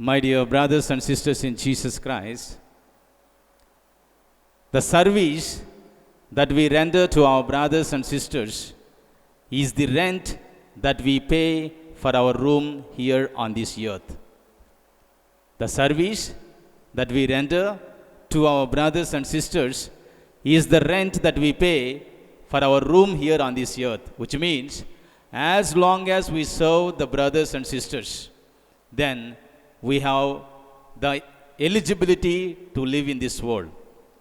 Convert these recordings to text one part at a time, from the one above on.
My dear brothers and sisters in Jesus Christ, the service that we render to our brothers and sisters is the rent that we pay for our room here on this earth. The service that we render to our brothers and sisters is the rent that we pay for our room here on this earth, which means as long as we serve the brothers and sisters, then we have the eligibility to live in this world.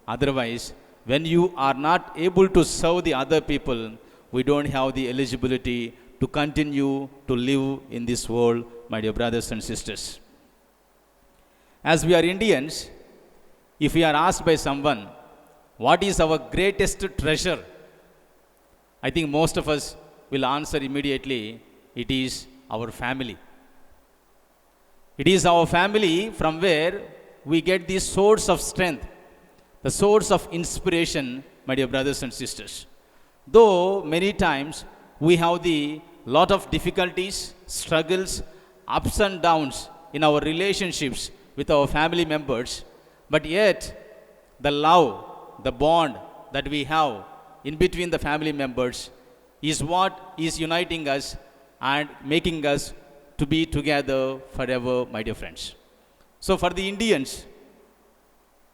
Otherwise, when you are not able to serve the other people, we don't have the eligibility to continue to live in this world, my dear brothers and sisters. As we are Indians, if we are asked by someone, what is our greatest treasure? I think most of us will answer immediately, it is our family. It is our family from where we get the source of strength, the source of inspiration, my dear brothers and sisters. Though many times we have the lot of difficulties, struggles, ups and downs in our relationships with our family members, but yet the love, the bond that we have in between the family members is what is uniting us and making us to be together forever, my dear friends. So for the Indians,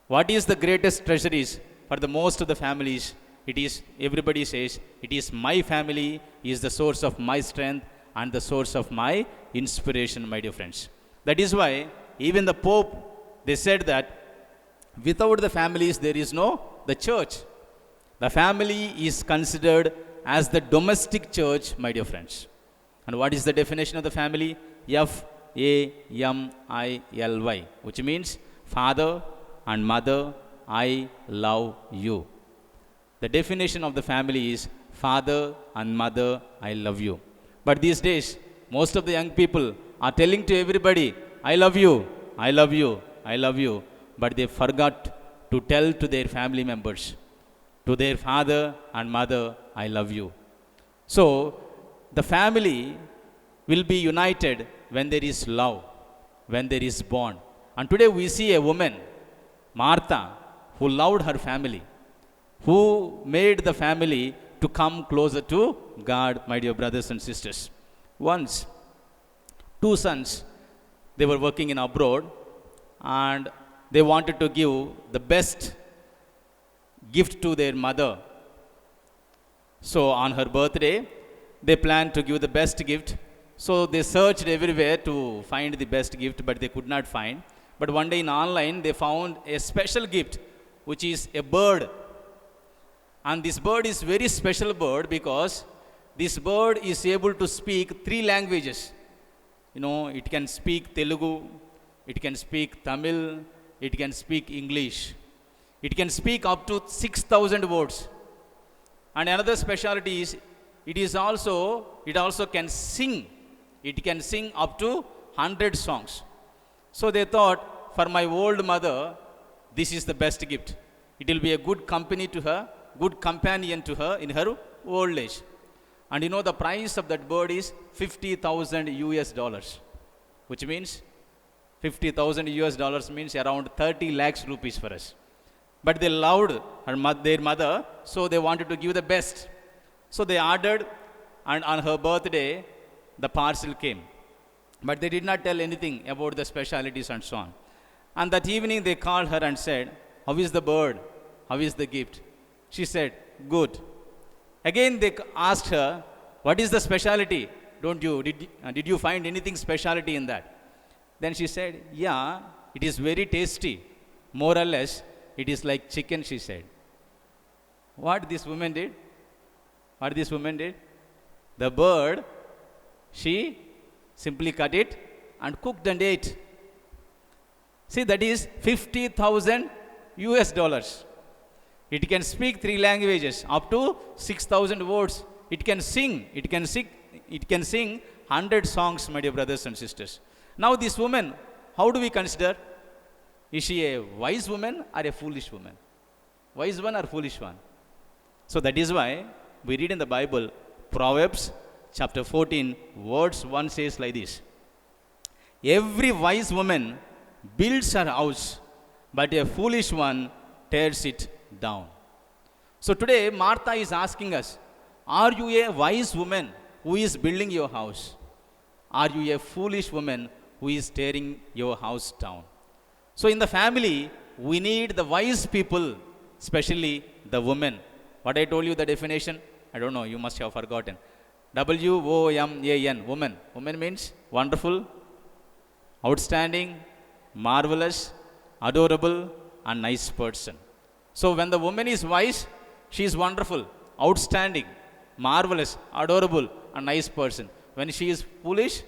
what is the greatest treasure is for the most of the families, it is, everybody says, it is my family is the source of my strength and the source of my inspiration, my dear friends. That is why even the Pope, they said that without the families there is no the church. The family is considered as the domestic church, my dear friends. And what is the definition of the family? Family, which means father and mother, I love you. The definition of the family is father and mother, I love you. But these days, most of the young people are telling to everybody, I love you, I love you, I love you. But they forgot to tell to their family members, to their father and mother, I love you. So, the family will be united when there is love, when there is bond. And today we see a woman, Martha, who loved her family, who made the family to come closer to God, my dear brothers and sisters. Once, two sons, they were working in abroad and they wanted to give the best gift to their mother. So on her birthday, they planned to give the best gift. So they searched everywhere to find the best gift, but they could not find. But one day in online, they found a special gift, which is a bird. And this bird is very special bird because this bird is able to speak 3 languages. You know, it can speak Telugu, it can speak Tamil, it can speak English. It can speak up to 6,000 words. And another specialty is, it also can sing. It can sing up to 100 songs. So they thought, for my old mother, this is the best gift. It will be a good company to her, good companion to her in her old age. And you know the price of that bird is $50,000, which means $50,000 means around 30 lakhs rupees for us. But they loved their mother, so they wanted to give the best. So they ordered, and on her birthday, the parcel came. But they did not tell anything about the specialities and so on. And that evening they called her and said, how is the bird? How is the gift? She said, good. Again they asked her, what is the speciality? Did you find anything speciality in that? Then she said, yeah, it is very tasty. More or less, it is like chicken, she said. What this woman did? The bird, she simply cut it and cooked and ate. See, that is $50,000. It can speak 3 languages, up to 6,000 words. It can sing 100 songs, my dear brothers and sisters. Now this woman, how do we consider? Is she a wise woman or a foolish woman? Wise one or foolish one? So that is why we read in the Bible, Proverbs chapter 14, verse 1 says like this. Every wise woman builds her house, but a foolish one tears it down. So today, Martha is asking us, are you a wise woman who is building your house? Are you a foolish woman who is tearing your house down? So in the family, we need the wise people, especially the women. What I told you the definition? I don't know, you must have forgotten. WOMAN, woman. Woman means wonderful, outstanding, marvelous, adorable, and nice person. So when the woman is wise, she is wonderful, outstanding, marvelous, adorable, and nice person. When she is foolish,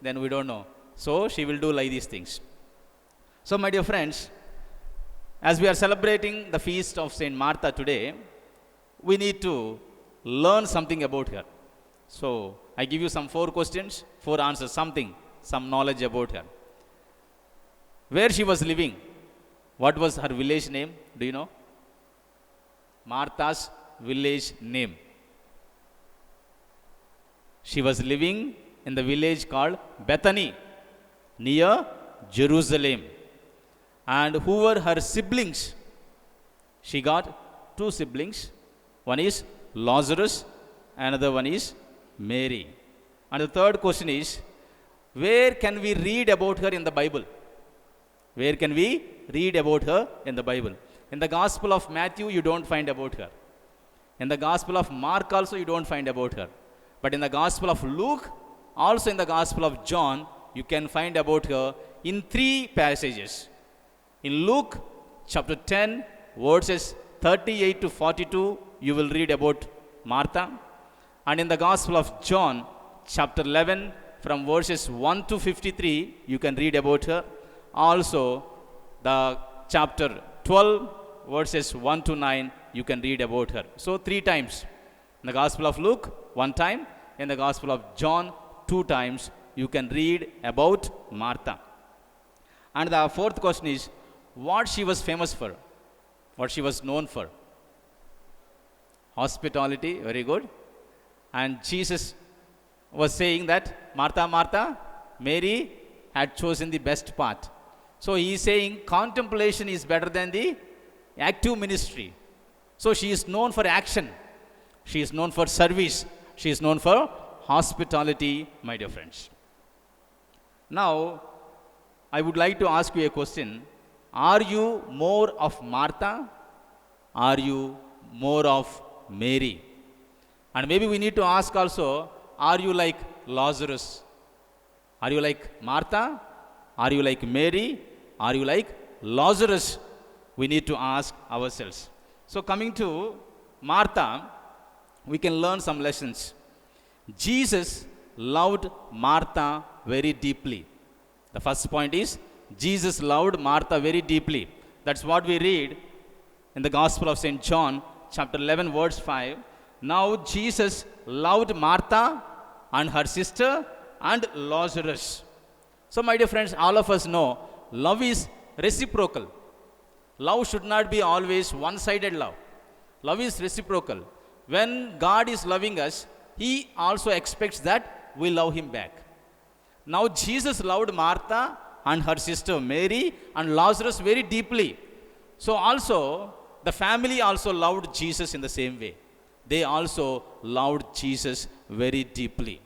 then we don't know. So she will do like these things. So my dear friends, as we are celebrating the feast of Saint Martha today, we need to learn something about her. So I give you some 4 questions, 4 answers, something, some knowledge about her. Where she was living, what was her village name? Do you know? Martha's village name. She was living in the village called Bethany, near Jerusalem. And who were her siblings? She got 2 siblings. One is Lazarus, another one is Mary. And the third question is, where can we read about her in the Bible? Where can we read about her in the Bible? In the Gospel of Matthew, you don't find about her. In the Gospel of Mark also, you don't find about her. But in the Gospel of Luke, also in the Gospel of John, you can find about her in 3 passages. In Luke chapter 10, verses 38 to 42, you will read about Martha. And in the Gospel of John, chapter 11, from verses 1 to 53, you can read about her. Also, the chapter 12, verses 1 to 9, you can read about her. So 3 times. In the Gospel of Luke, 1 time. In the Gospel of John, 2 times, you can read about Martha. And the 4th question is, what she was famous for? What she was known for? Hospitality, very good. And Jesus was saying that, Martha, Martha, Mary had chosen the best part. So he is saying contemplation is better than the active ministry. So she is known for action. She is known for service. She is known for hospitality, my dear friends. Now, I would like to ask you a question. Are you more of Martha? Are you more of Mary? And maybe we need to ask also, are you like Lazarus? Are you like Martha? Are you like Mary? Are you like Lazarus? We need to ask ourselves. So coming to Martha, we can learn some lessons. Jesus loved Martha very deeply. The first point is, Jesus loved Martha very deeply. That's what we read in the Gospel of St. John, chapter 11, verse 5. Now Jesus loved Martha and her sister and Lazarus. So my dear friends, all of us know love is reciprocal. Love should not be always one-sided love. Love is reciprocal. When God is loving us, He also expects that we love Him back. Now Jesus loved Martha and her sister Mary and Lazarus very deeply. So also, the family also loved Jesus in the same way. They also loved Jesus very deeply.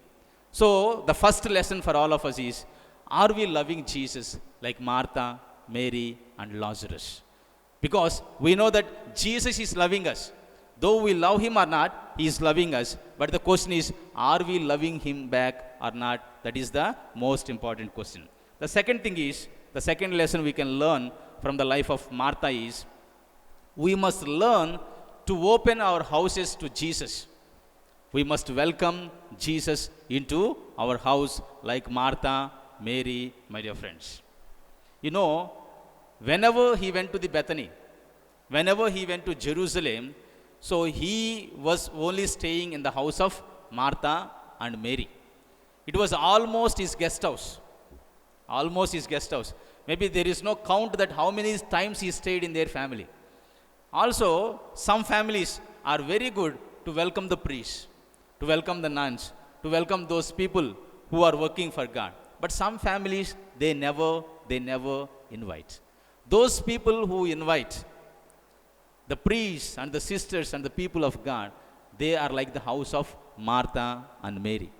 So the first lesson for all of us is, are we loving Jesus like Martha, Mary, and Lazarus? Because we know that Jesus is loving us. Though we love Him or not, He is loving us. But the question is, are we loving Him back or not? That is the most important question. The second thing is, the second lesson we can learn from the life of Martha is, we must learn to open our houses to Jesus. We must welcome Jesus into our house like Martha, Mary, my dear friends. You know, whenever He went to the Bethany, whenever He went to Jerusalem, so He was only staying in the house of Martha and Mary. It was almost His guest house. Almost His guest house. Maybe there is no count that how many times He stayed in their family. Also, some families are very good to welcome the priests, to welcome the nuns, to welcome those people who are working for God. But some families, they never invite. Those people who invite, the priests and the sisters and the people of God, they are like the house of Martha and Mary.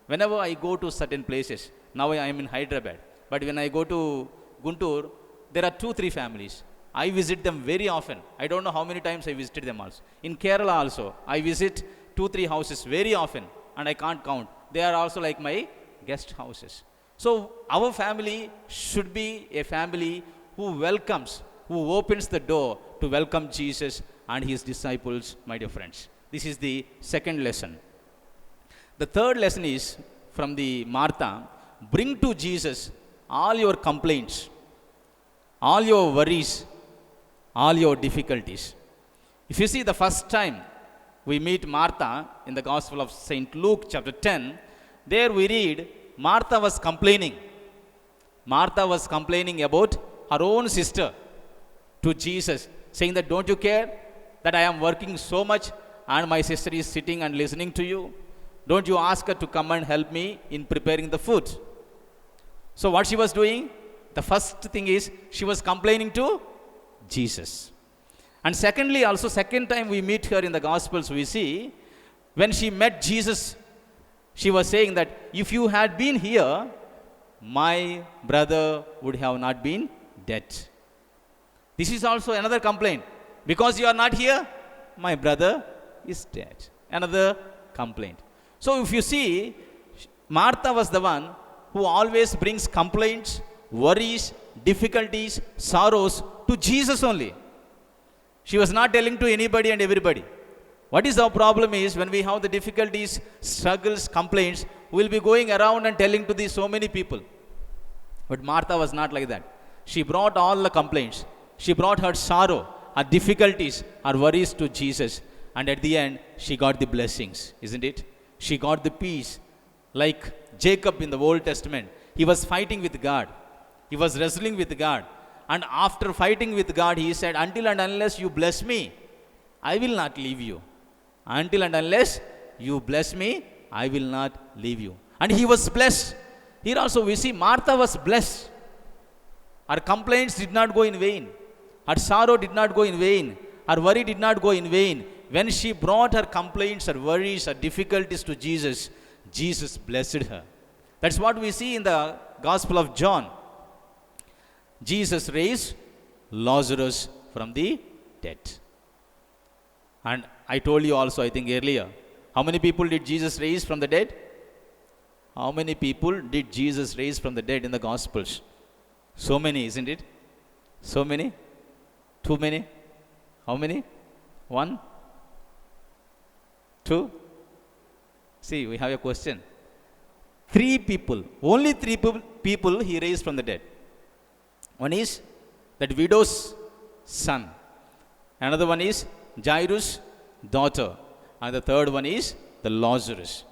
Whenever I go to certain places, now I am in Hyderabad, but when I go to Guntur, there are 2, 3 families. I visit them very often. I don't know how many times I visited them also. In Kerala also, I visit 2, 3 houses very often, and I can't count. They are also like my guest houses. So our family should be a family who welcomes, who opens the door to welcome Jesus and his disciples, my dear friends. This is the second lesson. The third lesson is from the Martha: bring to Jesus all your complaints, all your worries, all your difficulties. If you see the first time we meet Martha in the Gospel of St. Luke chapter 10, there we read Martha was complaining. Martha was complaining about her own sister to Jesus, saying that, don't you care that I am working so much and my sister is sitting and listening to you? Don't you ask her to come and help me in preparing the food? So what she was doing? The first thing is she was complaining to Jesus. And secondly, also second time we meet her in the Gospels, we see when she met Jesus, she was saying that if you had been here, my brother would have not been dead. This is also another complaint. Because you are not here, my brother is dead. Another complaint. So if you see, Martha was the one who always brings complaints, worries, difficulties, sorrows to Jesus only. She was not telling to anybody and everybody. What is our problem is when we have the difficulties, struggles, complaints, we will be going around and telling to so many people. But Martha was not like that. She brought all the complaints. She brought her sorrow, her difficulties, her worries to Jesus. And at the end, she got the blessings, isn't it? She got the peace. Like Jacob in the Old Testament, he was fighting with God. He was wrestling with God. And after fighting with God, he said, until and unless you bless me, I will not leave you. Until and unless you bless me, I will not leave you. And he was blessed. Here also we see Martha was blessed. Her complaints did not go in vain. Her sorrow did not go in vain. Her worry did not go in vain. When she brought her complaints, her worries, her difficulties to Jesus, Jesus blessed her. That's what we see in the Gospel of John. Jesus raised Lazarus from the dead. And I told you also, I think earlier, how many people did Jesus raise from the dead? How many people did Jesus raise from the dead in the Gospels? So many, isn't it? So many? Too many? How many? 1? 2? See, we have a question. 3 people. Only 3 people he raised from the dead. One is that widow's son. Another one is Jairus' daughter. And the third one is the Lazarus.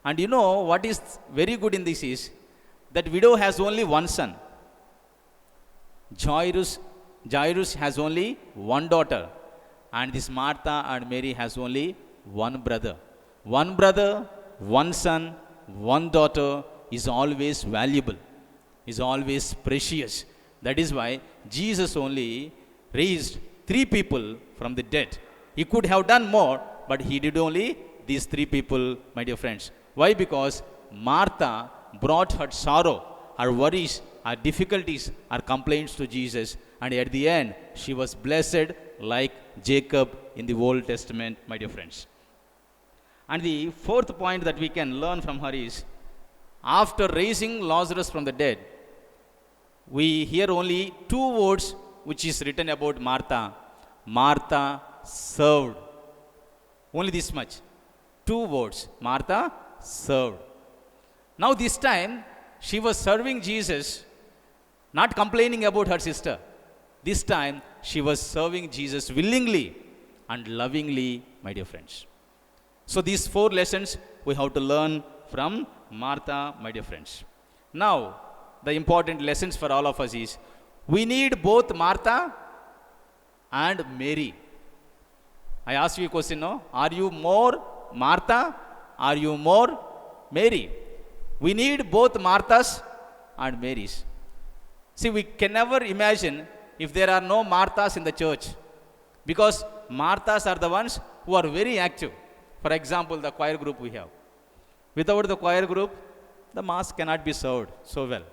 And you know what is very good in this is that widow has only one son. Jairus has only one daughter. And this Martha and Mary has only one brother. One brother, one son, one daughter is always valuable, is always precious. That is why Jesus only raised 3 people from the dead. He could have done more, but he did only these 3 people, my dear friends. Why? Because Martha brought her sorrow, her worries, her difficulties, her complaints to Jesus. And at the end, she was blessed like Jacob in the Old Testament, my dear friends. And the fourth point that we can learn from her is, after raising Lazarus from the dead, we hear only 2 words which is written about Martha. Martha served. Only this much. 2 words. Martha served. Now this time, she was serving Jesus, not complaining about her sister. This time, she was serving Jesus willingly and lovingly, my dear friends. So these 4 lessons we have to learn from Martha, my dear friends. Now, the important lessons for all of us is, we need both Martha and Mary. I ask you a question now. Are you more Martha? Are you more Mary? We need both Marthas and Marys. See, we can never imagine if there are no Marthas in the church, because Marthas are the ones who are very active. For example, the choir group we have. Without the choir group, the mass cannot be served so well.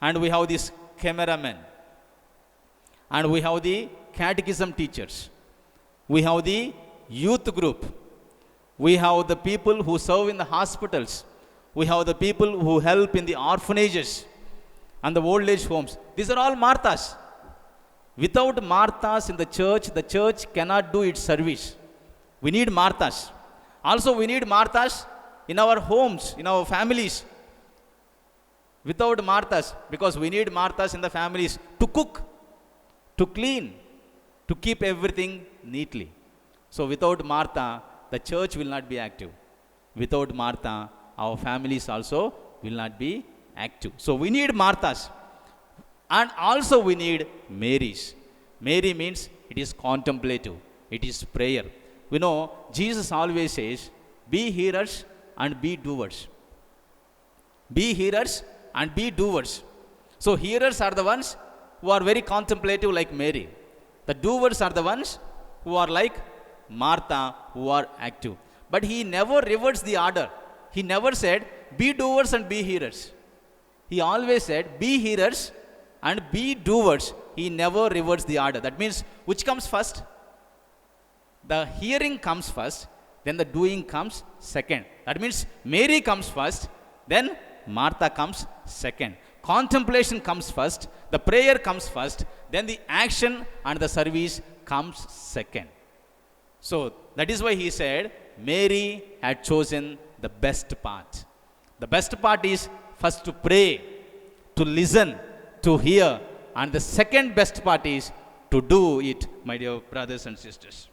And we have this cameramen. And we have the catechism teachers. We have the youth group. We have the people who serve in the hospitals. We have the people who help in the orphanages and the old age homes. These are all Marthas. Without Marthas in the church cannot do its service. We need Marthas. Also, we need Marthas in our homes, in our families. Without Marthas, because we need Marthas in the families to cook, to clean, to keep everything neatly. So without Martha, the church will not be active. Without Martha, our families also will not be active. So we need Marthas. And also we need Marys. Mary means it is contemplative. It is prayer. We know Jesus always says, be hearers and be doers. Be hearers and be doers. So hearers are the ones who are very contemplative like Mary. The doers are the ones who are like Martha, who are active. But he never reversed the order. He never said, be doers and be hearers. He always said, be hearers and be doers. He never reversed the order. That means, which comes first? The hearing comes first, then the doing comes second. That means, Mary comes first, then Martha comes second. Contemplation comes first, the prayer comes first, then the action and the service comes second. So, that is why he said, Mary had chosen the best part. The best part is first to pray, to listen, to hear, and the second best part is to do it, my dear brothers and sisters.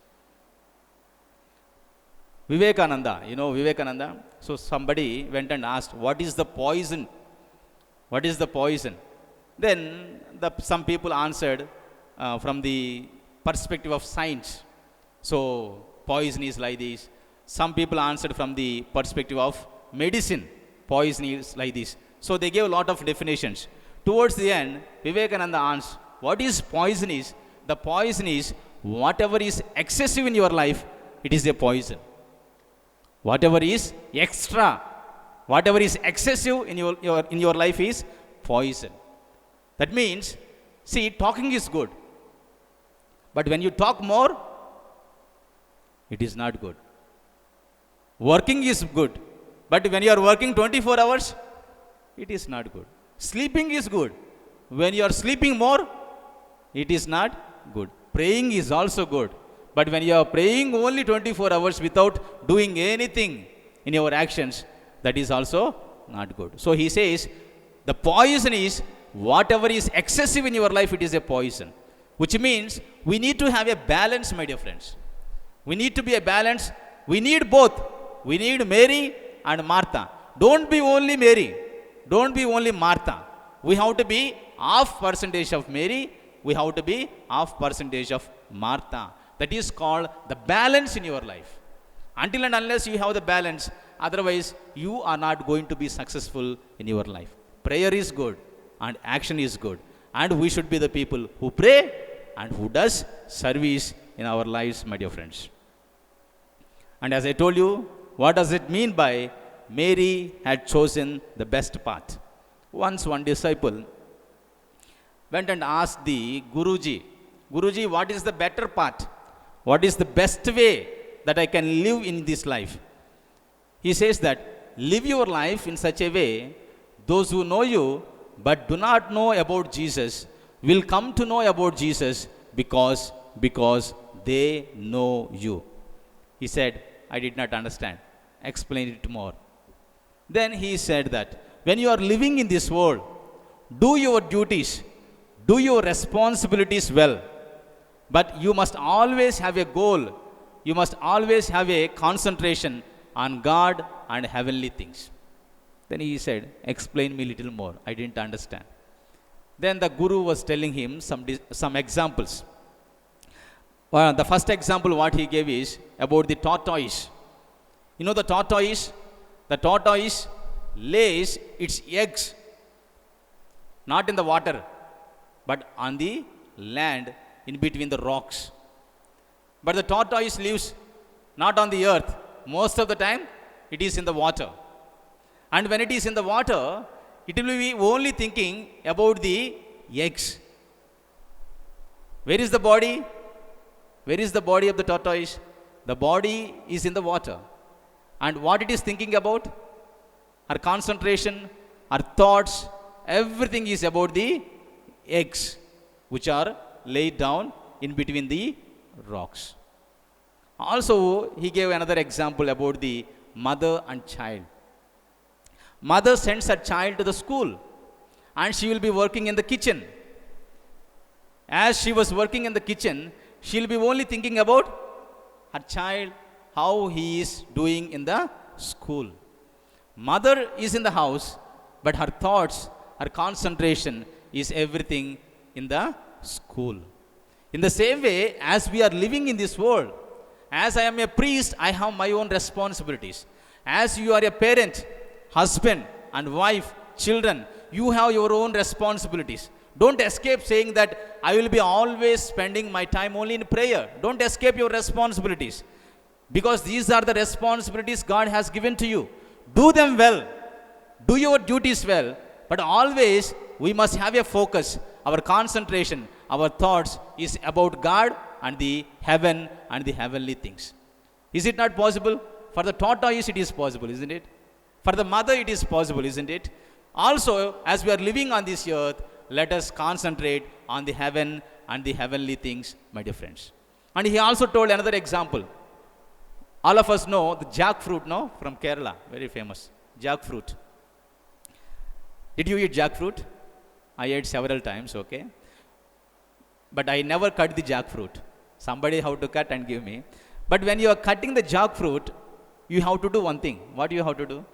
Vivekananda, you know Vivekananda? So somebody went and asked, what is the poison? What is the poison? Then some people answered from the perspective of science. So poison is like this. Some people answered from the perspective of medicine. Poison is like this. So they gave a lot of definitions. Towards the end, Vivekananda asked, what is poison is? The poison is whatever is excessive in your life, it is a poison. Whatever is extra, whatever is excessive in your life is poison. That means, see, talking is good. But when you talk more, it is not good. Working is good. But when you are working 24 hours, it is not good. Sleeping is good. When you are sleeping more, it is not good. Praying is also good. But when you are praying only 24 hours without doing anything in your actions, that is also not good. So he says, the poison is whatever is excessive in your life, it is a poison. Which means we need to have a balance, my dear friends. We need to be a balance. We need both. We need Mary and Martha. Don't be only Mary. Don't be only Martha. We have to be half percentage of Mary. We have to be half percentage of Martha. That is called the balance in your life. Until and unless you have the balance, otherwise you are not going to be successful in your life. Prayer is good and action is good. And we should be the people who pray and who does service in our lives, my dear friends. And as I told you, what does it mean by Mary had chosen the best path? Once one disciple went and asked the Guruji, Guruji, what is the better path? What is the best way that I can live in this life? He says that, live your life in such a way, those who know you but do not know about Jesus will come to know about Jesus because they know you. He said, I did not understand. Explain it more. Then he said that, when you are living in this world, do your duties, do your responsibilities well. But you must always have a goal. You must always have a concentration on God and heavenly things. Then he said, explain me a little more. I didn't understand. Then the Guru was telling him some examples. Well, the first example what he gave is about the tortoise. You know the tortoise? The tortoise lays its eggs not in the water, but on the land in between the rocks. But the tortoise lives not on the earth. Most of the time, it is in the water. And when it is in the water, it will be only thinking about the eggs. Where is the body? Where is the body of the tortoise? The body is in the water. And what it is thinking about? Her concentration, her thoughts, everything is about the eggs which are laid down in between the rocks. Also, he gave another example about the mother and child. Mother sends her child to the school and she will be working in the kitchen. As she was working in the kitchen, she will be only thinking about her child, how he is doing in the school. Mother is in the house, but her thoughts, her concentration is everything in the school. In the same way, as we are living in this world, as I am a priest, I have my own responsibilities. As you are a parent, husband and wife, children, you have your own responsibilities. Don't escape saying that I will be always spending my time only in prayer. Don't escape your responsibilities, because these are the responsibilities God has given to you. Do them well. Do your duties well. But always we must have a focus. Our concentration, our thoughts is about God and the heaven and the heavenly things. Is it not possible? For the tortoise it is possible, isn't it? For the mother it is possible, isn't it? Also, as we are living on this earth, let us concentrate on the heaven and the heavenly things, my dear friends. And he also told another example. All of us know the jackfruit, no? From Kerala, very famous. Jackfruit. Did you eat jackfruit? I ate several times, okay. But I never cut the jackfruit. Somebody have to cut and give me. But when you are cutting the jackfruit, you have to do one thing. What do you have to do?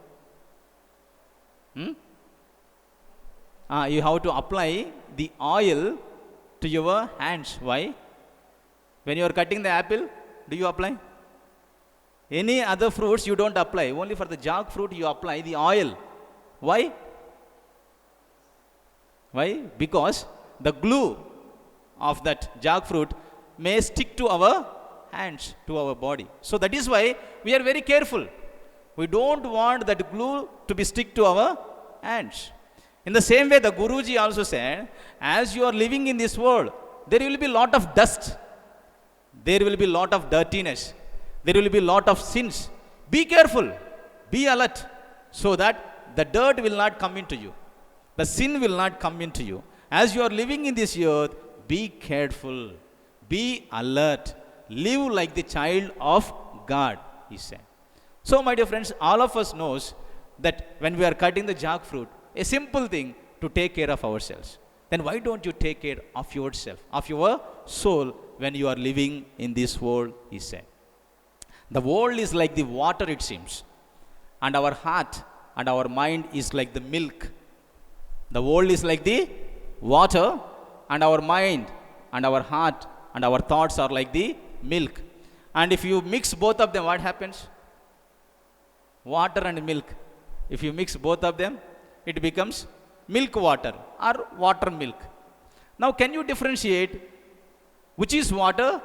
You have to apply the oil to your hands. Why? When you are cutting the apple, do you apply? Any other fruits you don't apply. Only for the jackfruit you apply the oil. Why? Why? Because the glue of that jackfruit may stick to our hands, to our body. So that is why we are very careful. We don't want that glue to be stick to our hands. In the same way, the Guruji also said, as you are living in this world, there will be lot of dust. There will be lot of dirtiness. There will be lot of sins. Be careful. Be alert, so that the dirt will not come into you. The sin will not come into you. As you are living in this earth, be careful. Be alert. Live like the child of God, he said. So, my dear friends, all of us knows that when we are cutting the jackfruit, a simple thing to take care of ourselves. Then why don't you take care of yourself, of your soul, when you are living in this world, he said. The world is like the water, it seems, and our heart and our mind is like the milk. The world is like the water, and our mind and our heart and our thoughts are like the milk. And if you mix both of them, what happens? Water and milk. If you mix both of them, it becomes milk water or water milk. Now, can you differentiate which is water,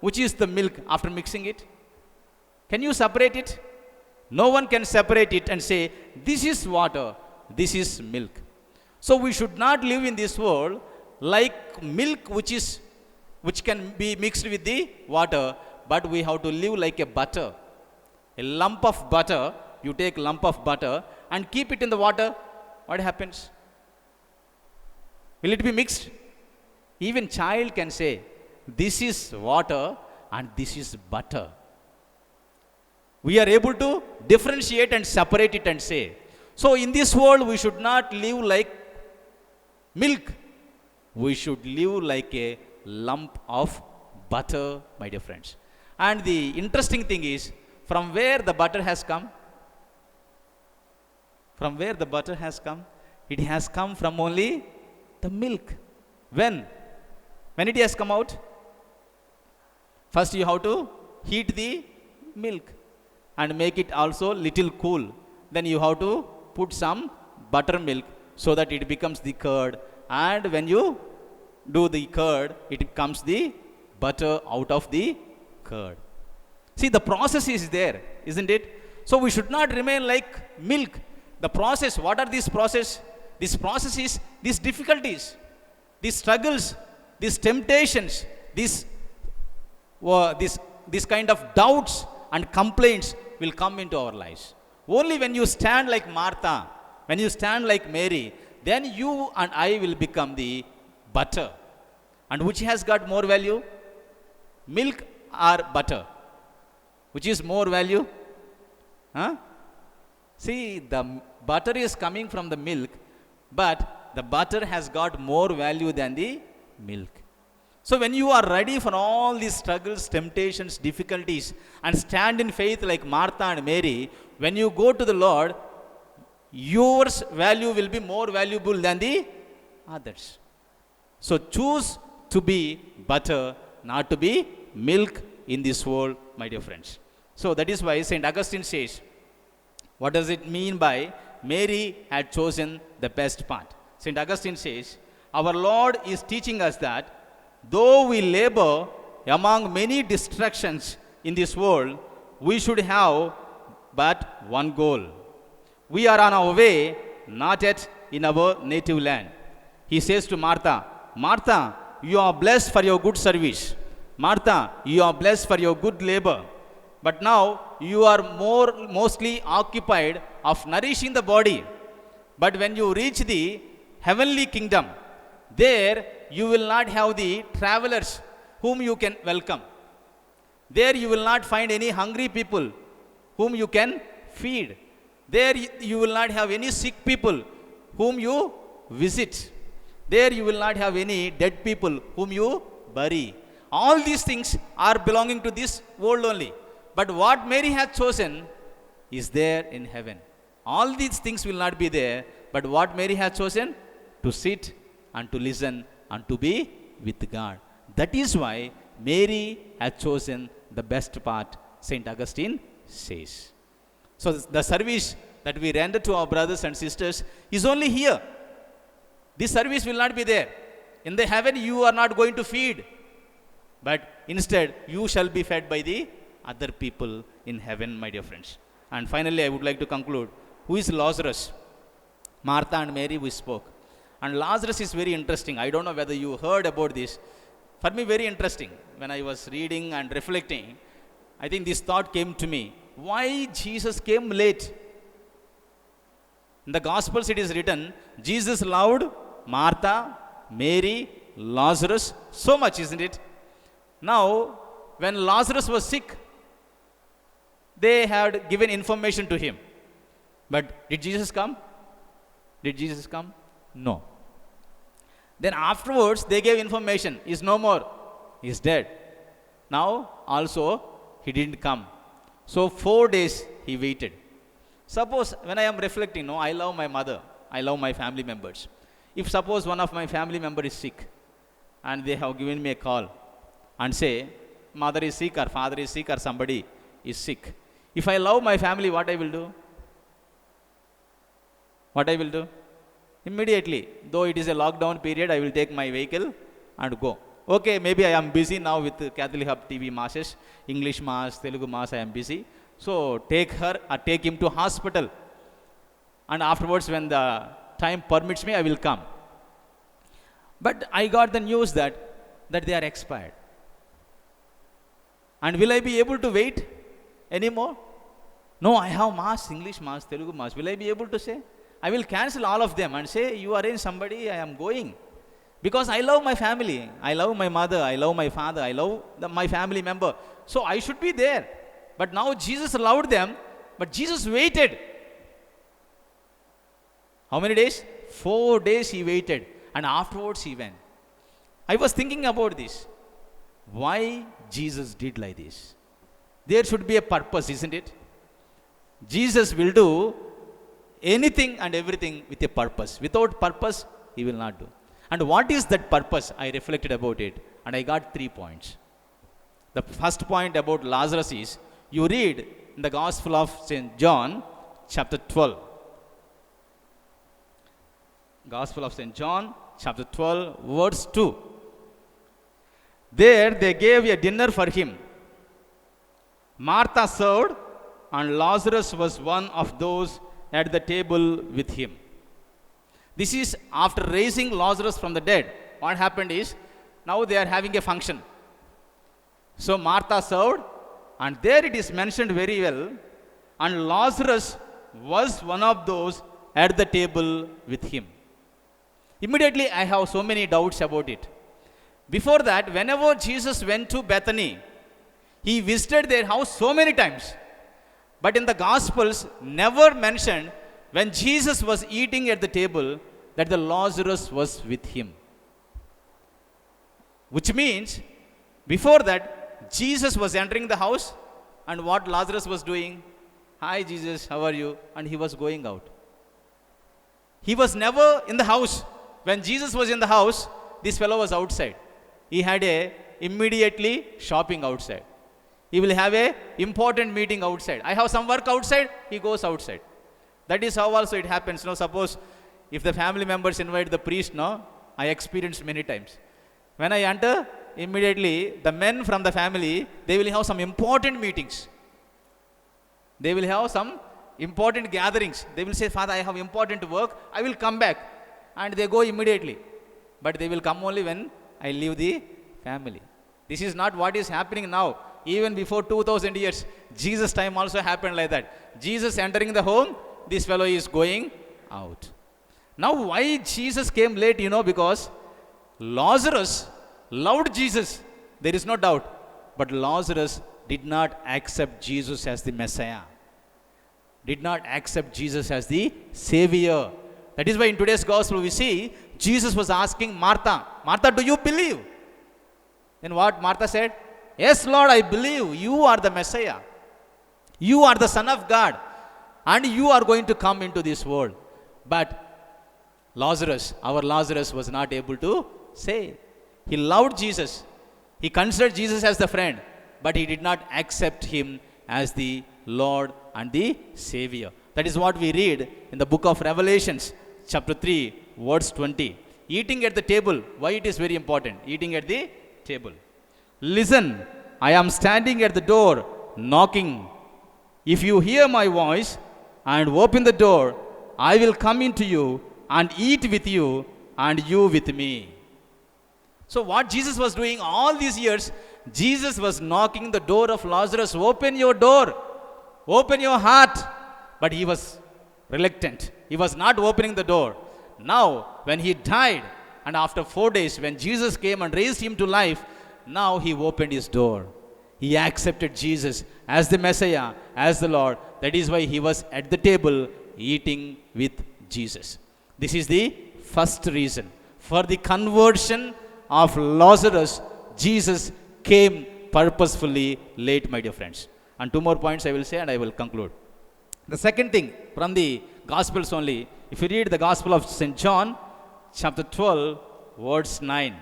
which is the milk after mixing it? Can you separate it? No one can separate it and say, this is water, this is milk. So we should not live in this world like milk which can be mixed with the water, but we have to live like a butter. A lump of butter, you take lump of butter and keep it in the water, what happens? Will it be mixed? Even child can say, this is water and this is butter. We are able to differentiate and separate it and say. So in this world, we should not live like milk. We should live like a lump of butter, my dear friends. And the interesting thing is, from where the butter has come? From where the butter has come? It has come from only the milk. When? When it has come out? First you have to heat the milk and make it also little cool. Then you have to put some buttermilk so that it becomes the curd. And when you do the curd, it comes the butter out of the curd. See, the process is there, isn't it? So we should not remain like milk. The process, what are these process? This process is these difficulties, these struggles, these temptations, this kind of doubts and complaints will come into our lives. Only when you stand like Martha, when you stand like Mary, then you and I will become the butter. And which has got more value? Milk or butter? Which is more value? Huh? See, the butter is coming from the milk, but the butter has got more value than the milk. So when you are ready for all these struggles, temptations, difficulties, and stand in faith like Martha and Mary, when you go to the Lord, your value will be more valuable than the others. So choose to be butter, not to be milk in this world, my dear friends. So that is why St. Augustine says, what does it mean by Mary had chosen the best part? St. Augustine says, our Lord is teaching us that though we labor among many distractions in this world, we should have but one goal. We are on our way, not yet in our native land. He says to Martha, Martha, you are blessed for your good service. Martha, you are blessed for your good labor. But now you are mostly occupied of nourishing the body. But when you reach the heavenly kingdom, there you will not have the travelers whom you can welcome. There you will not find any hungry people whom you can feed. There you will not have any sick people whom you visit. There you will not have any dead people whom you bury. All these things are belonging to this world only. But what Mary has chosen is there in heaven. All these things will not be there, but what Mary has chosen? To sit and to listen and to be with God. That is why Mary has chosen the best part, St. Augustine says. So the service that we render to our brothers and sisters is only here. This service will not be there. In the heaven you are not going to feed, but instead you shall be fed by the other people in heaven, my dear friends. And finally, I would like to conclude. Who is Lazarus? Martha and Mary, we spoke. And Lazarus is very interesting. I don't know whether you heard about this. For me, very interesting. When I was reading and reflecting, I think this thought came to me. Why Jesus came late? In the Gospels it is written, Jesus loved Martha, Mary, Lazarus so much, isn't it? Now, when Lazarus was sick, they had given information to him. But did Jesus come? Did Jesus come? No. Then afterwards, they gave information. He's no more. He's dead. Now, also, he didn't come. So, 4 days he waited. Suppose, when I am reflecting, I love my mother. I love my family members. If suppose one of my family member is sick, and they have given me a call, and say, mother is sick, or father is sick, or somebody is sick. If I love my family, what I will do? What I will do? Immediately, though it is a lockdown period, I will take my vehicle and go. Okay, maybe I am busy now with Catholic Hub TV masses, English mass, Telugu mass, I am busy. So take her or take him to hospital. And afterwards, when the time permits me, I will come. But I got the news that they are expired. And will I be able to wait anymore? No, I have mass, English mass, Telugu mass. Will I be able to say? I will cancel all of them and say, you arrange somebody, I am going. Because I love my family. I love my mother. I love my father. I love my family member. So I should be there. But now Jesus loved them, but Jesus waited. How many days? 4 days he waited. And afterwards he went. I was thinking about this. Why Jesus did like this? There should be a purpose, isn't it? Jesus will do anything and everything with a purpose. Without purpose, he will not do. And what is that purpose? I reflected about it and I got 3 points. The first point about Lazarus is, you read in the Gospel of St. John, chapter 12. Gospel of St. John, chapter 12, verse 2. There they gave a dinner for him. Martha served, and Lazarus was one of those at the table with him. This is after raising Lazarus from the dead. What happened is, now they are having a function. So Martha served, and there it is mentioned very well, and Lazarus was one of those at the table with him. Immediately I have so many doubts about it. Before that, whenever Jesus went to Bethany, he visited their house so many times. But in the Gospels, never mentioned when Jesus was eating at the table that the Lazarus was with him. Which means, before that, Jesus was entering the house, and what Lazarus was doing? Hi Jesus, how are you? And he was going out. He was never in the house. When Jesus was in the house, this fellow was outside. He had a immediately shopping outside. He will have a important meeting outside. I have some work outside, he goes outside. That is how also it happens. No, suppose if the family members invite the priest, no, I experienced many times. When I enter, immediately the men from the family, they will have some important meetings. They will have some important gatherings. They will say, Father, I have important work, I will come back. And they go immediately. But they will come only when I leave the family. This is not what is happening now. Even before 2000 years, Jesus' time also happened like that. Jesus entering the home, this fellow is going out. Now why Jesus came late, because Lazarus loved Jesus. There is no doubt. But Lazarus did not accept Jesus as the Messiah. Did not accept Jesus as the Savior. That is why in today's gospel we see Jesus was asking Martha, Martha, do you believe? Then what Martha said? Yes, Lord, I believe you are the Messiah. You are the Son of God. And you are going to come into this world. But Lazarus, our Lazarus, was not able to say. He loved Jesus. He considered Jesus as the friend. But he did not accept him as the Lord and the Savior. That is what we read in the book of Revelations, chapter 3, verse 20. Eating at the table. Why it is very important? Eating at the table. Listen, I am standing at the door, knocking. If you hear my voice and open the door, I will come into you and eat with you and you with me. So what Jesus was doing all these years, Jesus was knocking the door of Lazarus. Open your door. Open your heart. But he was reluctant. He was not opening the door. Now, when he died, and after 4 days, when Jesus came and raised him to life, now he opened his door. He accepted Jesus as the Messiah, as the Lord. That is why he was at the table eating with Jesus. This is the first reason. For the conversion of Lazarus, Jesus came purposefully late, my dear friends. And 2 more points I will say and I will conclude. The second thing from the Gospels only, if you read the Gospel of St. John, chapter 12, verse 9.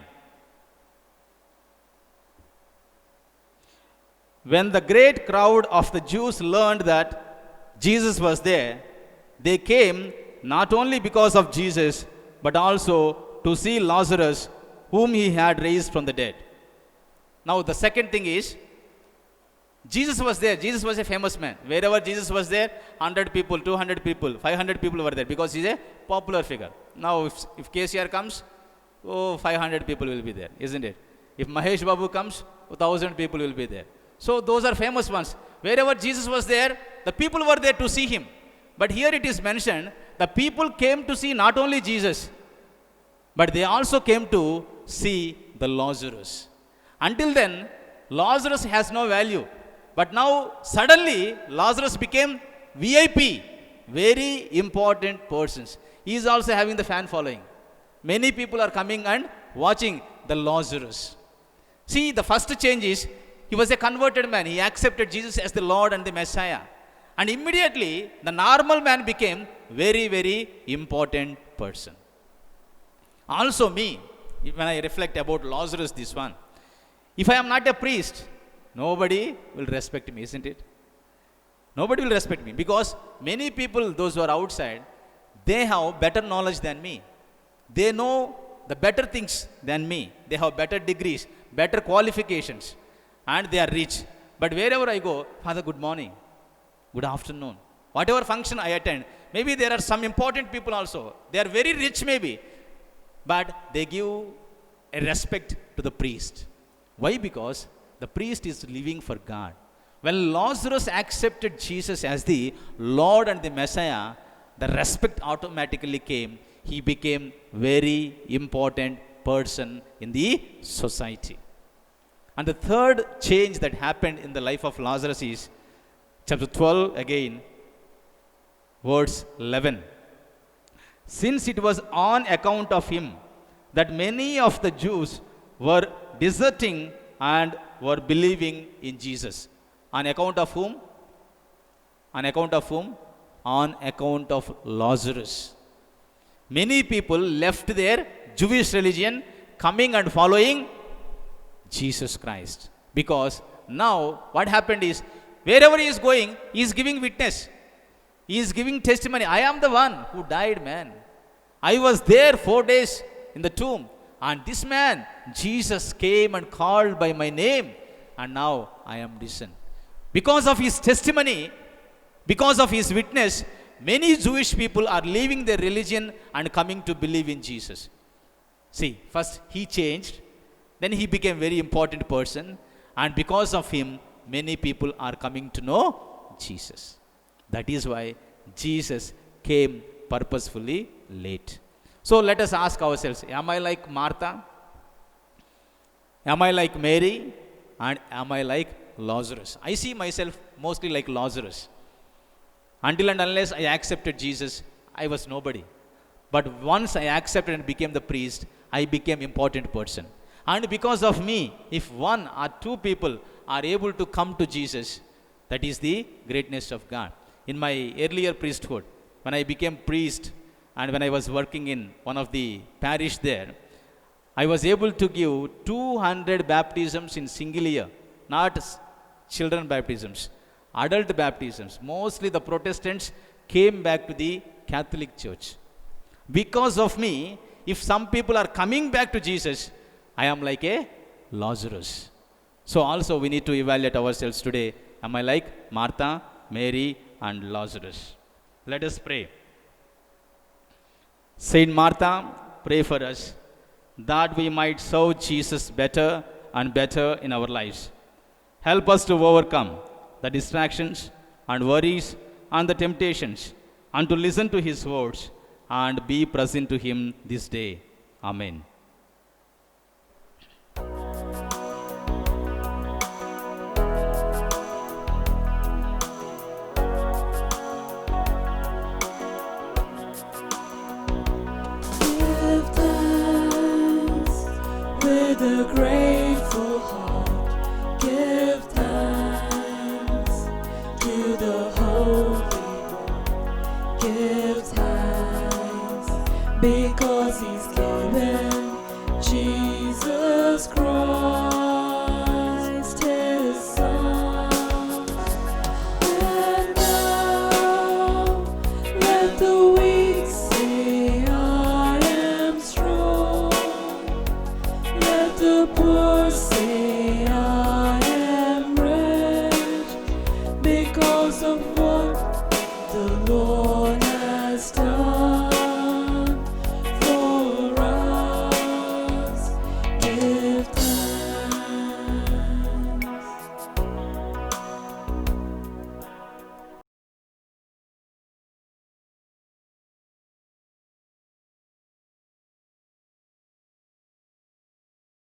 When the great crowd of the Jews learned that Jesus was there, they came not only because of Jesus, but also to see Lazarus, whom he had raised from the dead. Now the second thing is, Jesus was there. Jesus was a famous man. Wherever Jesus was there, 100 people, 200 people, 500 people were there because he's a popular figure. Now if KCR comes, 500 people will be there, isn't it? If Mahesh Babu comes, 1,000 people will be there. So those are famous ones. Wherever Jesus was there, the people were there to see him. But here it is mentioned, the people came to see not only Jesus, but they also came to see the Lazarus. Until then, Lazarus has no value. But now, suddenly, Lazarus became VIP, very important persons. He is also having the fan following. Many people are coming and watching the Lazarus. See, the first change is, he was a converted man. He accepted Jesus as the Lord and the Messiah. And immediately, the normal man became very, very important person. Also me, when I reflect about Lazarus, this one, if I am not a priest, nobody will respect me, isn't it? Nobody will respect me because many people, those who are outside, they have better knowledge than me. They know the better things than me. They have better degrees, better qualifications, and they are rich. But wherever I go, Father, good morning, good afternoon. Whatever function I attend, maybe there are some important people also. They are very rich, maybe, but they give a respect to the priest. Why? Because the priest is living for God. When Lazarus accepted Jesus as the Lord and the Messiah, the respect automatically came. He became very important person in the society. And the third change that happened in the life of Lazarus is chapter 12 again, verse 11. Since it was on account of him that many of the Jews were deserting and were believing in Jesus. On account of whom? On account of whom? On account of Lazarus. Many people left their Jewish religion, coming and following Jesus Christ. Because now what happened is, wherever he is going, he is giving witness. He is giving testimony. I am the one who died, man. I was there 4 days in the tomb. And this man, Jesus, came and called by my name. And now I am risen. Because of his testimony, because of his witness, many Jewish people are leaving their religion and coming to believe in Jesus. See, first he changed, then he became a very important person, and because of him, many people are coming to know Jesus. That is why Jesus came purposefully late. So let us ask ourselves, am I like Martha? Am I like Mary? And am I like Lazarus? I see myself mostly like Lazarus. Until and unless I accepted Jesus, I was nobody. But once I accepted and became the priest, I became important person. And because of me, if one or two people are able to come to Jesus, that is the greatness of God. In my earlier priesthood, when I became priest and when I was working in one of the parish there, I was able to give 200 baptisms in single year, not children baptisms, adult baptisms. Mostly the Protestants came back to the Catholic Church. Because of me, if some people are coming back to Jesus, I am like a Lazarus. So also we need to evaluate ourselves today. Am I like Martha, Mary, and Lazarus? Let us pray. Saint Martha, pray for us that we might serve Jesus better and better in our lives. Help us to overcome the distractions and worries and the temptations, and to listen to his words and be present to him this day. Amen. Give thanks with a grateful heart. Give thanks to the Holy One. Give thanks because He's given Jesus Christ His Son. And now let the weak say, I am strong. Let the poor say,